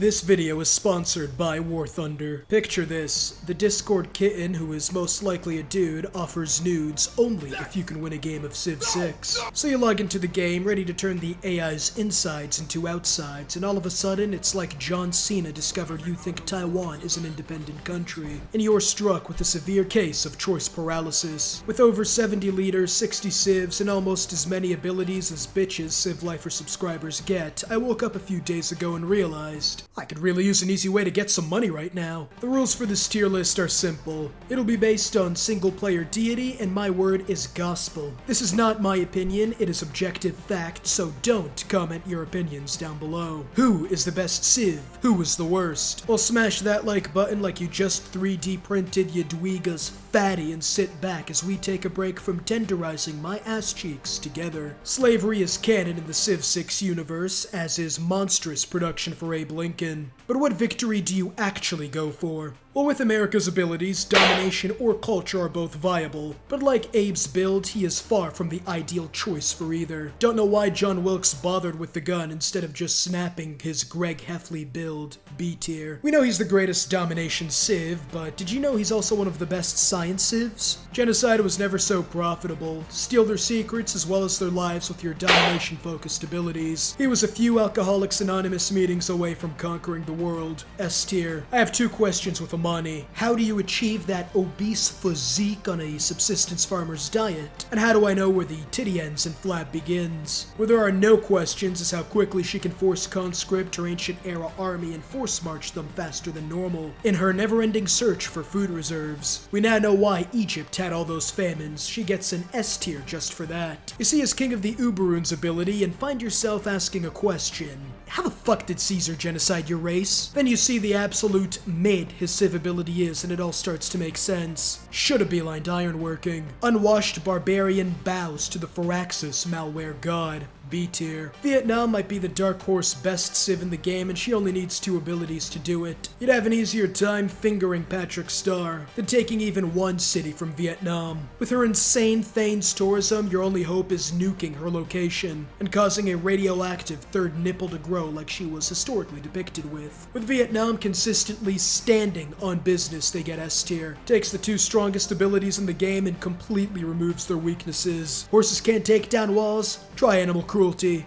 This video is sponsored by War Thunder. Picture this: the Discord kitten, who is most likely a dude, offers nudes only if you can win a game of Civ 6. So you log into the game, ready to turn the AI's insides into outsides, and all of a sudden, it's like John Cena discovered you think Taiwan is an independent country, and you're struck with a severe case of choice paralysis. With over 70 liters, 60 civs, and almost as many abilities as bitches Civ Lifer subscribers get, I woke up a few days ago and realized I could really use an easy way to get some money right now. The rules for this tier list are simple. It'll be based on single player deity, and my word is gospel. This is not my opinion, it is objective fact, so don't comment your opinions down below. Who is the best Civ? Who is the worst? Well, smash that like button like you just 3D printed Yadwiga's fatty and sit back as we take a break from tenderizing my ass cheeks together. Slavery is canon in the Civ 6 universe, as is monstrous production for Abe Lincoln. But what victory do you actually go for? Well, with America's abilities, domination or culture are both viable, but like Abe's build, he is far from the ideal choice for either. Don't know why John Wilkes bothered with the gun instead of just snapping his Greg Heffley build, B tier. We know he's the greatest domination Civ, but did you know he's also one of the best science Civs? Genocide was never so profitable. Steal their secrets as well as their lives with your domination-focused abilities. He was a few Alcoholics Anonymous meetings away from conquering the world, S tier. I have two questions with Amani. How do you achieve that obese physique on a subsistence farmer's diet? And how do I know where the titty ends and flab begins? Where there are no questions is how quickly she can force conscript her ancient era army and force march them faster than normal in her never-ending search for food reserves. We now know why Egypt had all those famines. She gets an S tier just for that. You see his King of the Uberunes ability and find yourself asking a question. How the fuck did Caesar genocide your race? Then you see the absolute mid his Civ ability is and it all starts to make sense. Shoulda beelined ironworking. Unwashed barbarian bows to the Firaxis malware god. B tier. Vietnam might be the dark horse best Civ in the game, and she only needs two abilities to do it. You'd have an easier time fingering Patrick Star than taking even one city from Vietnam. With her insane Thane's tourism, your only hope is nuking her location and causing a radioactive third nipple to grow like she was historically depicted with. With Vietnam consistently standing on business, they get S tier. Takes the two strongest abilities in the game and completely removes their weaknesses. Horses can't take down walls? Try animal cruelty.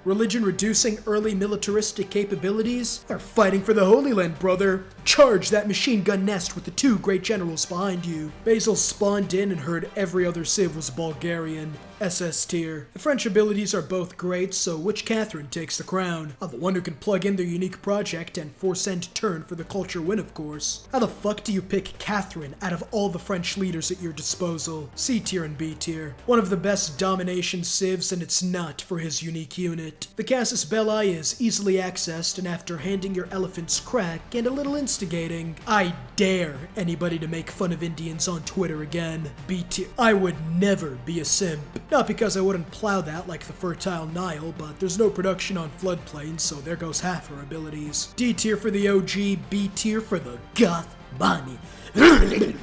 Religion reducing early militaristic capabilities? They're fighting for the Holy Land, brother. Charge that machine gun nest with the two great generals behind you. Basil spawned in and heard every other Civ was Bulgarian. SS tier. The French abilities are both great, so which Catherine takes the crown? I'm the one who can plug in their unique project and force end turn for the culture win, of course. How the fuck do you pick Catherine out of all the French leaders at your disposal? C tier and B tier. One of the best domination Civs, and it's not for his unique unit. The Casus Belli is easily accessed, and after handing your elephants crack and a little instigating, I dare anybody to make fun of Indians on Twitter again. B tier. I would never be a simp. Not because I wouldn't plow that like the fertile Nile, but there's no production on floodplains, so there goes half her abilities. D tier for the OG, B tier for the goth bunny.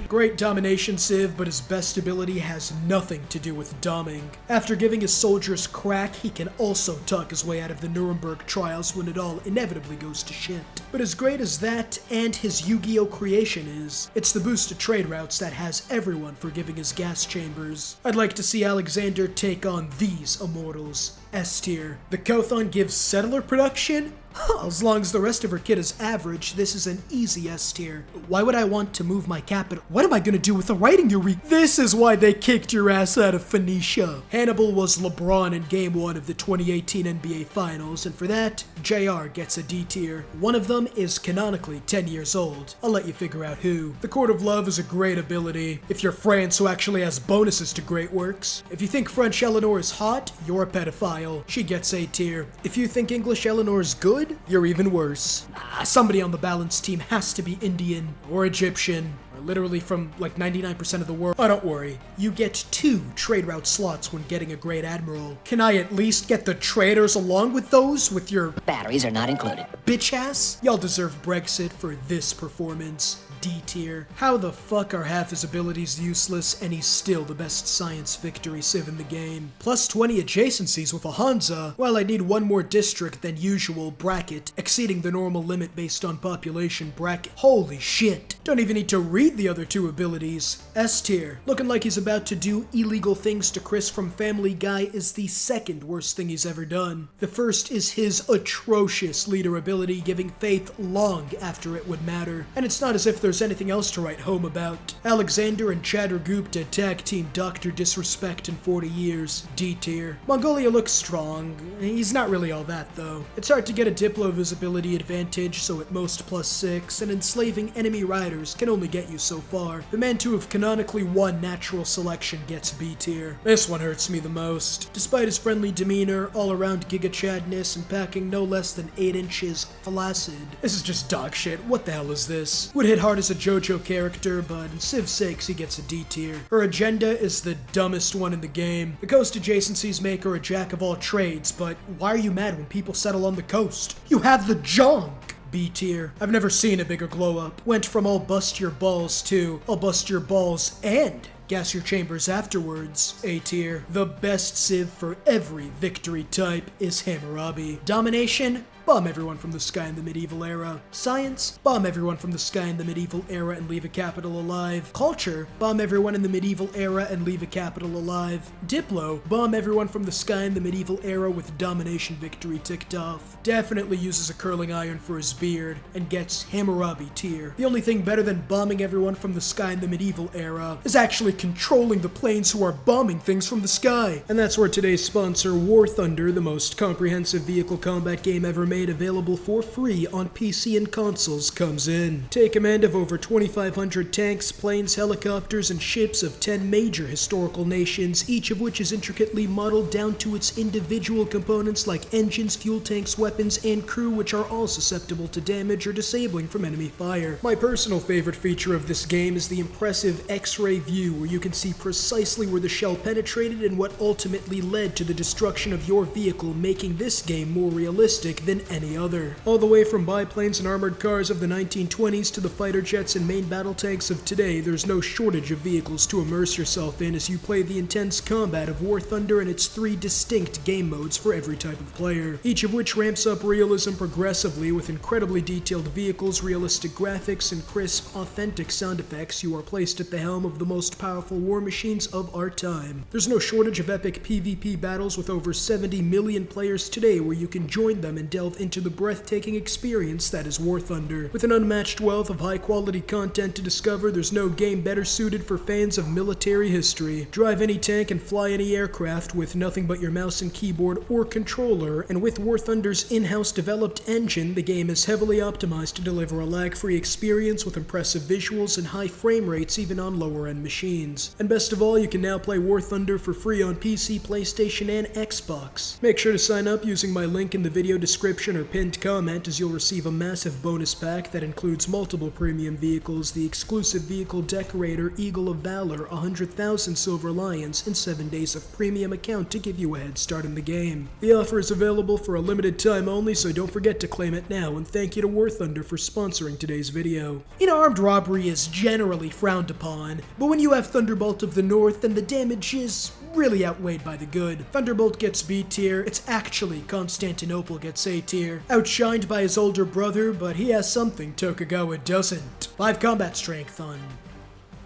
Great domination Civ, but his best ability has nothing to do with doming. After giving his soldiers crack, he can also talk his way out of the Nuremberg trials when it all inevitably goes to shit. But as great as that and his Yu-Gi-Oh creation is, it's the boost to trade routes that has everyone forgiving his gas chambers. I'd like to see Alexander take on these immortals. S tier. The Kothon gives settler production? As long as the rest of her kit is average, this is an easy S tier. Why would I want to move my capital? What am I gonna do with the writing you read? This is why they kicked your ass out of Phoenicia. Hannibal was LeBron in Game 1 of the 2018 NBA Finals, and for that, JR gets a D tier. One of them is canonically 10 years old. I'll let you figure out who. The Court of Love is a great ability. If you're France who actually has bonuses to great works. If you think French Eleanor is hot, you're a pedophile. She gets A tier. If you think English Eleanor is good, you're even worse. Somebody on the balance team has to be Indian, or Egyptian, or literally from like 99% of the world. Oh, don't worry. You get 2 trade route slots when getting a Great Admiral. Can I at least get the traders along with those with your Batteries are not included. bitch ass? Y'all deserve Brexit for this performance. D tier. How the fuck are half his abilities useless and he's still the best science victory civ in the game? Plus 20 adjacencies with a Hansa, while I need 1 more district than usual bracket, exceeding the normal limit based on population bracket. Holy shit. Don't even need to read the other 2 abilities. S tier. Looking like he's about to do illegal things to Chris from Family Guy is the second worst thing he's ever done. The first is his atrocious leader ability, giving faith long after it would matter. And it's not as if there's anything else to write home about. Alexander and Chadragupta tag team Dr. Disrespect in 40 years. D tier. Mongolia looks strong. He's not really all that though. It's hard to get a Diplo visibility advantage, so at most +6, and enslaving enemy riders can only get you so far. The man to have canonically won natural selection gets B tier. This one hurts me the most. Despite his friendly demeanor, all-around giga-chadness, and packing no less than 8 inches flaccid. This is just dog shit. What the hell is this? Would hit hard as a JoJo character, but in Civ 6 he gets a D tier. Her agenda is the dumbest one in the game. The coast adjacencies make her a jack of all trades, but why are you mad when people settle on the coast? You have the junk! B tier. I've never seen a bigger glow up. Went from I'll bust your balls to I'll bust your balls and gas your chambers afterwards. A tier. The best civ for every victory type is Hammurabi. Domination? Bomb everyone from the sky in the medieval era. Science? Bomb everyone from the sky in the medieval era and leave a capital alive. Culture? Bomb everyone in the medieval era and leave a capital alive. Diplo? Bomb everyone from the sky in the medieval era with domination victory ticked off. Definitely uses a curling iron for his beard and gets Hammurabi tier. The only thing better than bombing everyone from the sky in the medieval era is actually controlling the planes who are bombing things from the sky. And that's where today's sponsor, War Thunder, the most comprehensive vehicle combat game ever made available for free on PC and consoles, comes in. Take command of over 2,500 tanks, planes, helicopters, and ships of 10 major historical nations, each of which is intricately modeled down to its individual components like engines, fuel tanks, weapons, and crew, which are all susceptible to damage or disabling from enemy fire. My personal favorite feature of this game is the impressive X-ray view, where you can see precisely where the shell penetrated and what ultimately led to the destruction of your vehicle, making this game more realistic than any other. All the way from biplanes and armored cars of the 1920s to the fighter jets and main battle tanks of today, there's no shortage of vehicles to immerse yourself in as you play the intense combat of War Thunder and its 3 distinct game modes for every type of player, each of which ramps up realism progressively with incredibly detailed vehicles, realistic graphics, and crisp, authentic sound effects. You are placed at the helm of the most powerful war machines of our time. There's no shortage of epic PvP battles with over 70 million players today where you can join them and delve into the breathtaking experience that is War Thunder. With an unmatched wealth of high-quality content to discover, there's no game better suited for fans of military history. Drive any tank and fly any aircraft with nothing but your mouse and keyboard or controller, and with War Thunder's in-house developed engine, the game is heavily optimized to deliver a lag-free experience with impressive visuals and high frame rates even on lower-end machines. And best of all, you can now play War Thunder for free on PC, PlayStation, and Xbox. Make sure to sign up using my link in the video description or pinned comment, as you'll receive a massive bonus pack that includes multiple premium vehicles, the exclusive vehicle decorator Eagle of Valor, 100,000 Silver Lions, and 7 days of premium account to give you a head start in the game. The offer is available for a limited time only, so don't forget to claim it now, and thank you to War Thunder for sponsoring today's video. Armed robbery is generally frowned upon, but when you have Thunderbolt of the North, then the damage is really outweighed by the good. Thunderbolt gets B tier. It's actually Constantinople gets A tier. Outshined by his older brother, but he has something Tokugawa doesn't. 5 combat strength on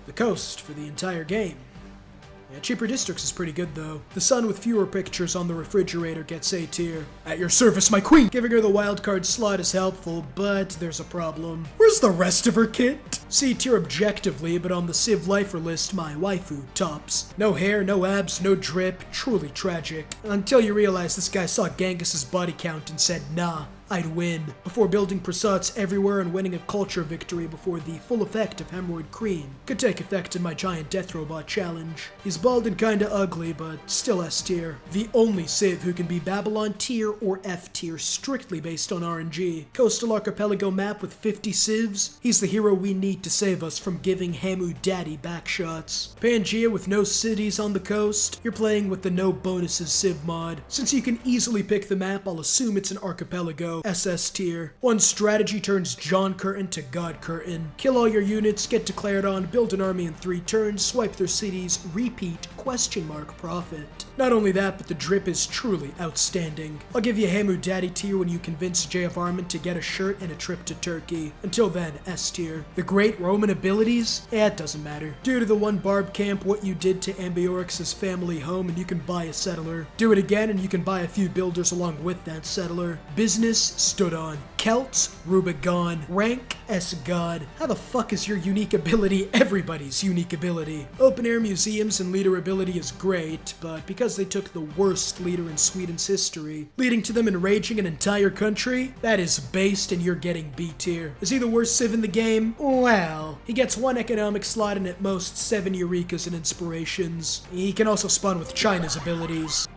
the coast for the entire game. Yeah, cheaper districts is pretty good though. The sun with fewer pictures on the refrigerator gets A tier. At your service, my queen! Giving her the wildcard slot is helpful, but there's a problem. Where's the rest of her kit? C tier objectively, but on the Civ Lifer list, my waifu tops. No hair, no abs, no drip, truly tragic. Until you realize this guy saw Genghis's body count and said, nah. I'd win. Before building prasats everywhere and winning a culture victory before the full effect of hemorrhoid cream could take effect in my giant death robot challenge. He's bald and kinda ugly, but still S tier. The only civ who can be Babylon tier or F tier strictly based on RNG. Coastal archipelago map with 50 civs. He's the hero we need to save us from giving Hamu Daddy backshots. Pangea with no cities on the coast. You're playing with the no bonuses civ mod. Since you can easily pick the map, I'll assume it's an archipelago. SS tier. One strategy turns John Curtin to God Curtin. Kill all your units, get declared on, build an army in 3 turns, swipe their cities, repeat, ? Profit. Not only that, but the drip is truly outstanding. I'll give you Hamu Daddy tier when you convince JF Armin to get a shirt and a trip to Turkey. Until then, S tier. The great Roman abilities? It doesn't matter. Due to the one barb camp, what you did to Ambiorix's family home, and you can buy a settler. Do it again and you can buy a few builders along with that settler. Business stood on. Celts, Rubik gone. Rank, S God. How the fuck is your unique ability everybody's unique ability? Open air museums and leader ability is great, but because they took the worst leader in Sweden's history, leading to them enraging an entire country, that is based and you're getting B tier. Is he the worst civ in the game? Well, he gets 1 economic slot and at most 7 Eurekas and inspirations. He can also spawn with China's abilities.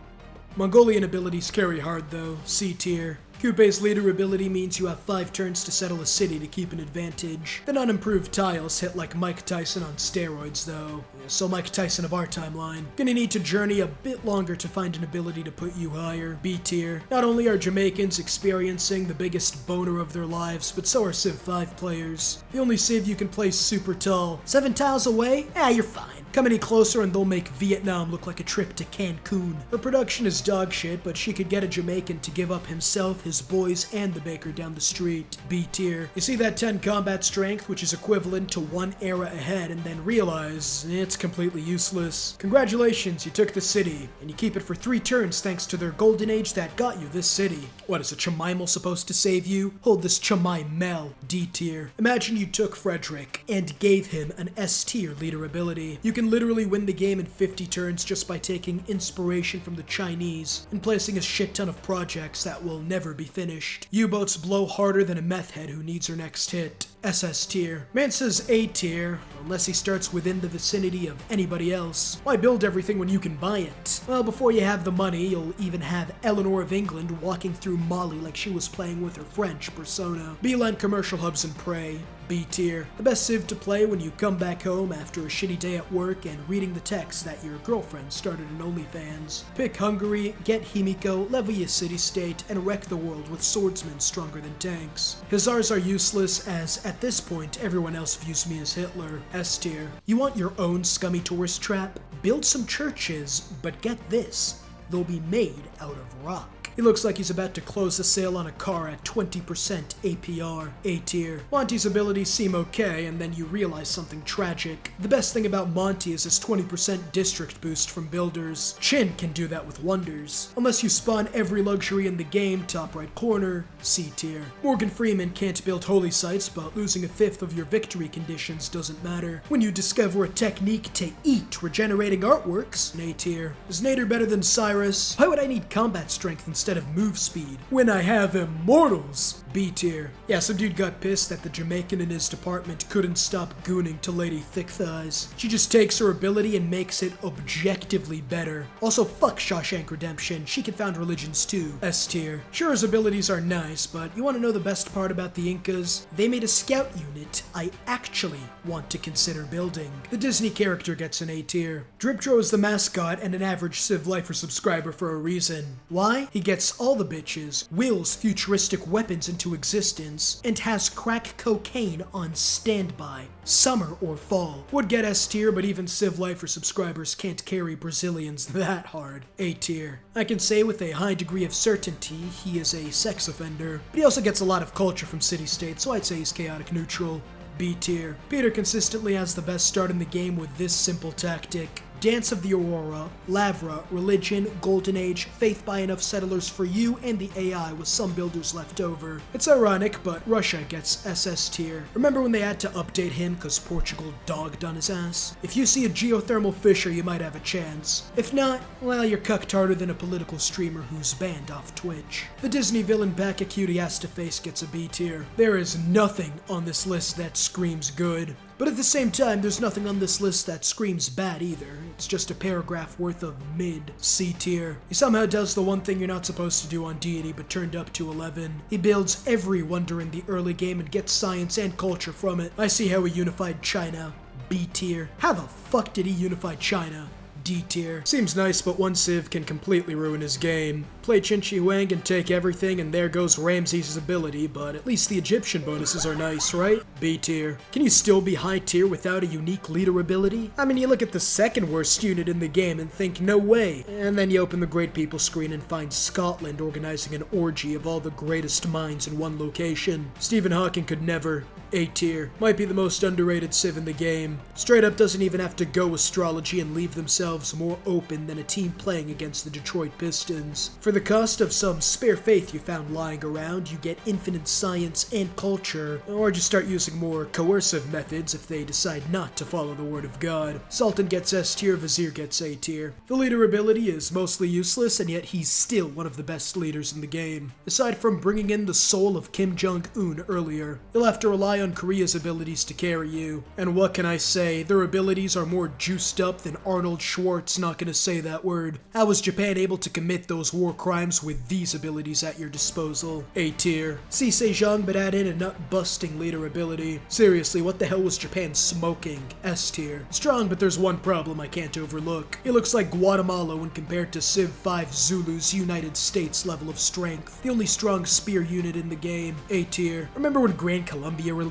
Mongolian abilities carry hard though, C tier. Coupe's leader ability means you have 5 turns to settle a city to keep an advantage. The unimproved tiles hit like Mike Tyson on steroids though. So Mike Tyson of our timeline. Gonna need to journey a bit longer to find an ability to put you higher. B tier. Not only are Jamaicans experiencing the biggest boner of their lives, but so are Civ 5 players. The only Civ you can play super tall. 7 tiles away? You're fine. Come any closer and they'll make Vietnam look like a trip to Cancun. Her production is dog shit, but she could get a Jamaican to give up himself, his boys, and the baker down the street. B tier. You see that 10 combat strength, which is equivalent to 1 era ahead, and then realize it's completely useless. Congratulations, you took the city, and you keep it for 3 turns thanks to their golden age that got you this city. What, is a Chemimal supposed to save you? Hold this Chemimel. D tier. Imagine you took Frederick and gave him an S tier leader ability. You can literally win the game in 50 turns just by taking inspiration from the Chinese and placing a shit ton of projects that will never be finished. U-boats blow harder than a meth head who needs her next hit. SS tier. Man says A tier, unless he starts within the vicinity of anybody else. Why build everything when you can buy it? Well, before you have the money, you'll even have Eleanor of England walking through Mali like she was playing with her French persona. Beeline commercial hubs and pray. B tier. The best civ to play when you come back home after a shitty day at work and reading the text that your girlfriend started an OnlyFans. Pick Hungary, get Himiko, level your city-state, and wreck the world with swordsmen stronger than tanks. Hussars are useless as, at this point, everyone else views me as Hitler. S tier. You want your own scummy tourist trap? Build some churches, but get this, they'll be made out of rock. He looks like he's about to close the sale on a car at 20% APR. A tier. Monty's abilities seem okay, and then you realize something tragic. The best thing about Monty is his 20% district boost from builders. Chin can do that with wonders. Unless you spawn every luxury in the game, top right corner, C tier. Morgan Freeman can't build holy sites, but losing 1/5 of your victory conditions doesn't matter. When you discover a technique to eat regenerating artworks, A tier. Is Nader better than Cyrus? Why would I need combat strength instead of move speed when I have immortals? B tier. Yeah, some dude got pissed that the Jamaican in his department couldn't stop gooning to Lady Thick Thighs. She just takes her ability and makes it objectively better. Also, fuck Shawshank Redemption. She can found religions too. S tier. Sure, his abilities are nice, but you want to know the best part about the Incas? They made a scout unit I actually want to consider building. The Disney character gets an A tier. Dripdro is the mascot and an average Civ Lifer subscriber for a reason. Why? He gets all the bitches, wills futuristic weapons into existence, and has crack cocaine on standby. Summer or fall. Would get S tier, but even Civ Lifer subscribers can't carry Brazilians that hard. A tier. I can say with a high degree of certainty he is a sex offender, but he also gets a lot of culture from city-state, so I'd say he's chaotic neutral. B tier. Peter consistently has the best start in the game with this simple tactic. Dance of the Aurora, Lavra, Religion, Golden Age, Faith by enough settlers for you and the AI with some builders left over. It's ironic, but Russia gets SS tier. Remember when they had to update him cause Portugal dogged on his ass? If you see a geothermal fissure, you might have a chance. If not, well, you're cucked harder than a political streamer who's banned off Twitch. The Disney villain Bakakute has to face gets a B tier. There is nothing on this list that screams good. But at the same time, there's nothing on this list that screams bad either. It's just a paragraph worth of mid C tier. He somehow does the one thing you're not supposed to do on Deity but turned up to 11. He builds every wonder in the early game and gets science and culture from it. I see how he unified China. B tier. How the fuck did he unify China? D tier. Seems nice, but one Civ can completely ruin his game. Play Qin Shi Huang and take everything, and there goes Ramses' ability, but at least the Egyptian bonuses are nice, right? B tier. Can you still be high tier without a unique leader ability? I mean, you look at the second worst unit in the game and think, no way. And then you open the Great People screen and find Scotland organizing an orgy of all the greatest minds in one location. Stephen Hawking could never. A tier. Might be the most underrated Civ in the game. Straight up doesn't even have to go astrology and leave themselves more open than a team playing against the Detroit Pistons. For the cost of some spare faith you found lying around, you get infinite science and culture, or just start using more coercive methods if they decide not to follow the word of God. Sultan gets S tier, Vizier gets A tier. The leader ability is mostly useless, and yet he's still one of the best leaders in the game. Aside from bringing in the soul of Kim Jong-un earlier, you'll have to rely on Korea's abilities to carry you. And what can I say? Their abilities are more juiced up than Arnold Schwartz, not gonna say that word. How was Japan able to commit those war crimes with these abilities at your disposal? A tier. See Sejong, but add in a nut-busting leader ability. Seriously, what the hell was Japan smoking? S tier. Strong, but there's one problem I can't overlook. It looks like Guatemala when compared to Civ 5 Zulu's United States level of strength. The only strong spear unit in the game. A tier. Remember when Grand Columbia released,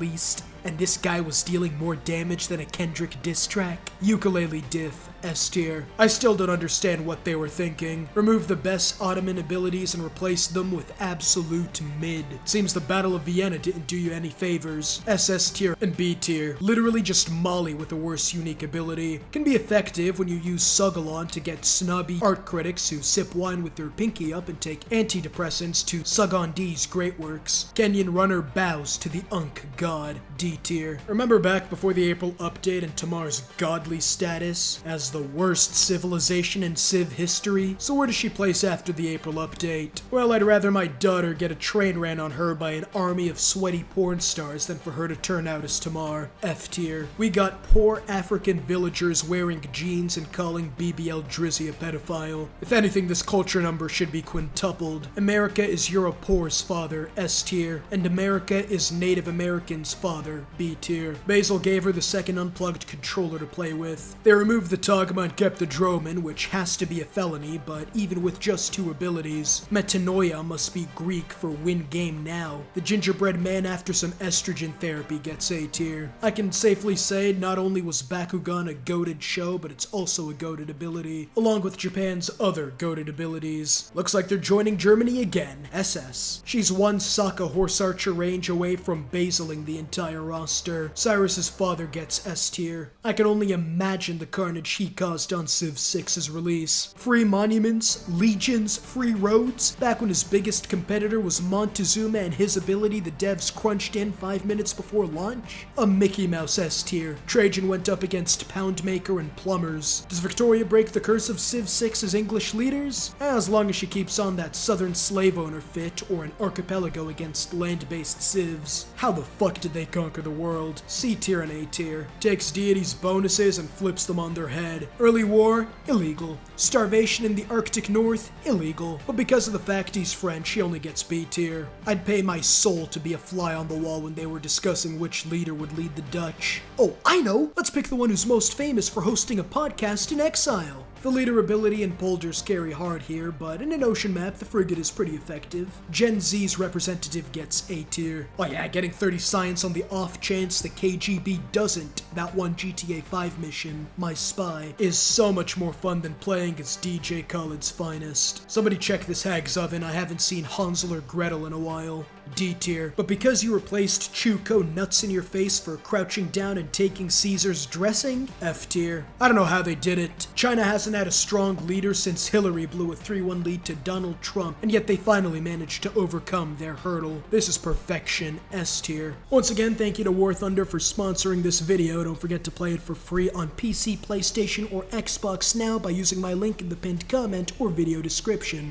and this guy was dealing more damage than a Kendrick diss track? Ukulele diff. S tier. I still don't understand what they were thinking. Remove the best Ottoman abilities and replace them with absolute mid. Seems the Battle of Vienna didn't do you any favors. SS tier and B tier. Literally just Molly with a worse unique ability. Can be effective when you use Sugalon to get snobby art critics who sip wine with their pinky up and take antidepressants to Sugon D's great works. Kenyan runner bows to the Unk god. D tier. Remember back before the April update and Tamar's godly status as the worst civilization in Civ history? So where does she place after the April update? Well, I'd rather my daughter get a train ran on her by an army of sweaty porn stars than for her to turn out as Tamar. F tier. We got poor African villagers wearing jeans and calling BBL Drizzy a pedophile. If anything, this culture number should be quintupled. America is Europore's father. S tier. And America is Native American's father. B tier. Basil gave her the second unplugged controller to play with. They removed the Togma and kept the Droman, which has to be a felony, but even with just two abilities, Metanoia must be Greek for win game now. The gingerbread man after some estrogen therapy gets A tier. I can safely say not only was Bakugan a goated show, but it's also a goated ability, along with Japan's other goated abilities. Looks like they're joining Germany again. SS. She's one Sokka horse archer range away from basiling the entire roster. Cyrus's father gets S tier. I can only imagine the carnage he caused on Civ 6's release. Free monuments, legions, free roads. Back when his biggest competitor was Montezuma and his ability the devs crunched in 5 minutes before launch. A Mickey Mouse S tier. Trajan went up against Poundmaker and Plumbers. Does Victoria break the curse of Civ 6's English leaders? As long as she keeps on that southern slave owner fit or an archipelago against land-based civs. How the fuck did they conquer the world? C tier and A tier. Takes deities' bonuses and flips them on their head. Early war? Illegal. Starvation in the Arctic North? Illegal. But because of the fact he's French, he only gets B tier. I'd pay my soul to be a fly on the wall when they were discussing which leader would lead the Dutch. Oh, I know! Let's pick the one who's most famous for hosting a podcast in exile. The leader ability and boulders carry hard here, but in an ocean map, the frigate is pretty effective. Gen Z's representative gets A tier. Oh yeah, getting 30 science on the off chance the KGB doesn't. That one GTA 5 mission, My Spy, is so much more fun than playing as DJ Khaled's finest. Somebody check this hag's oven, I haven't seen Hansel or Gretel in a while. D tier. But because you replaced Chuko nuts in your face for crouching down and taking Caesar's dressing, F tier. I don't know how they did it. China hasn't had a strong leader since Hillary blew a 3-1 lead to Donald Trump, and yet they finally managed to overcome their hurdle. This is perfection. S tier. Once again, thank you to War Thunder for sponsoring this video. Don't forget to play it for free on PC, PlayStation, or Xbox now by using my link in the pinned comment or video description.